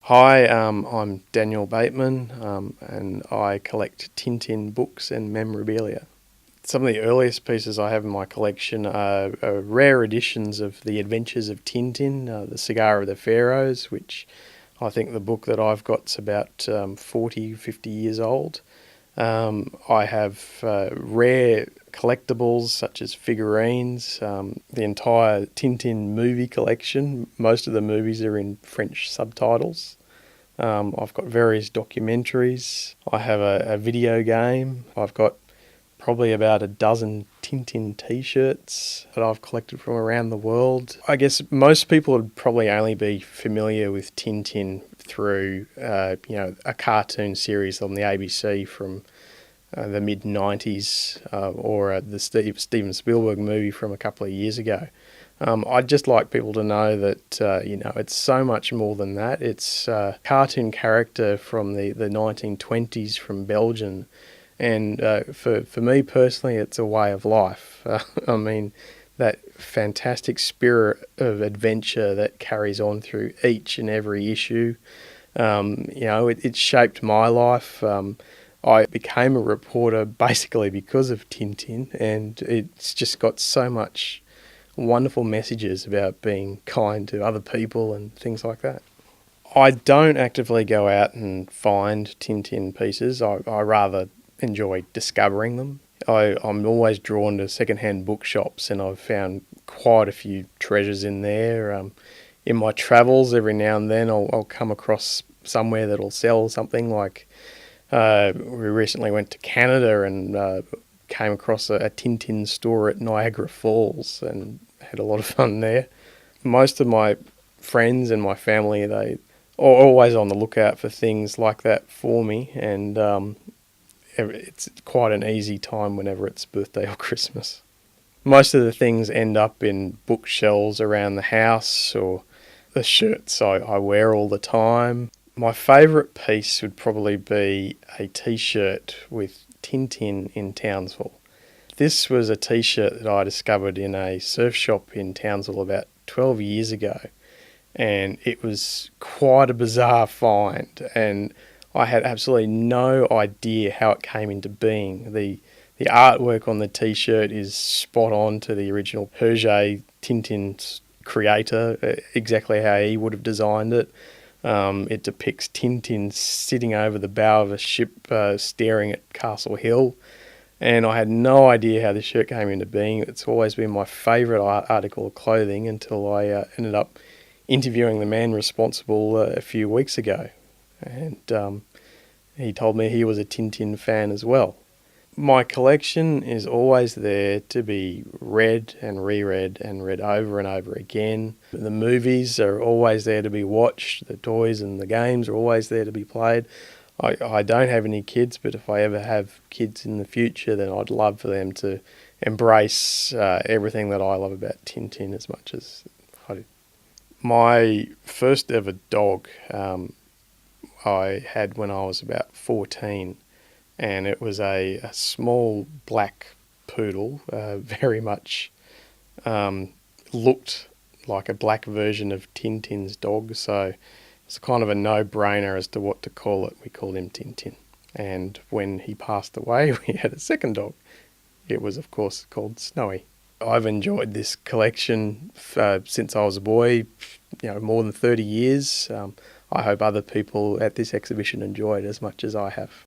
Hi, I'm Daniel Bateman, and I collect Tintin books and memorabilia. Some of the earliest pieces I have in my collection are rare editions of The Adventures of Tintin, The Cigar of the Pharaohs, which I think the book that I've got's about 40, 50 years old. I have rare collectibles such as figurines, the entire Tintin movie collection. Most of the movies are in French subtitles. I've got various documentaries. I have a video game. I've got probably about a dozen Tintin t-shirts that I've collected from around the world. I guess most people would probably only be familiar with Tintin through, a cartoon series on the ABC from the mid-90s or the Steven Spielberg movie from a couple of years ago. I'd just like people to know that, it's so much more than that. It's a cartoon character from the 1920s from Belgium. And for me personally, it's a way of life. I mean, that fantastic spirit of adventure that carries on through each and every issue. It shaped my life. I became a reporter basically because of Tintin, and it's just got so much wonderful messages about being kind to other people and things like that. I don't actively go out and find Tintin pieces. I rather enjoy discovering them. I'm always drawn to second-hand bookshops, and I've found quite a few treasures in there. In my travels, every now and then I'll come across somewhere that'll sell something. Like we recently went to Canada and came across a Tintin store at Niagara Falls and had a lot of fun there. Most of my friends and my family, they are always on the lookout for things like that for me, and it's quite an easy time whenever it's birthday or Christmas. Most of the things end up in bookshelves around the house or the shirts I wear all the time. My favourite piece would probably be a t-shirt with Tintin in Townsville. This was a t-shirt that I discovered in a surf shop in Townsville about 12 years ago, and it was quite a bizarre find, and I had absolutely no idea how it came into being. The artwork on the t-shirt is spot on to the original Hergé Tintin's creator, exactly how he would have designed it. It depicts Tintin sitting over the bow of a ship staring at Castle Hill. And I had no idea how this shirt came into being. It's always been my favourite article of clothing until I ended up interviewing the man responsible a few weeks ago. And he told me he was a Tintin fan as well. My collection is always there to be read and reread and read over and over again. The movies are always there to be watched. The toys and the games are always there to be played. I don't have any kids, but if I ever have kids in the future, then I'd love for them to embrace everything that I love about Tintin as much as I do. My first ever dog I had when I was about 14, and it was a small black poodle, very much looked like a black version of Tintin's dog, so it's kind of a no-brainer as to what to call it. We called him Tintin. And when he passed away, we had a second dog. It was, of course, called Snowy. I've enjoyed this collection since I was a boy, more than 30 years. I hope other people at this exhibition enjoy it as much as I have.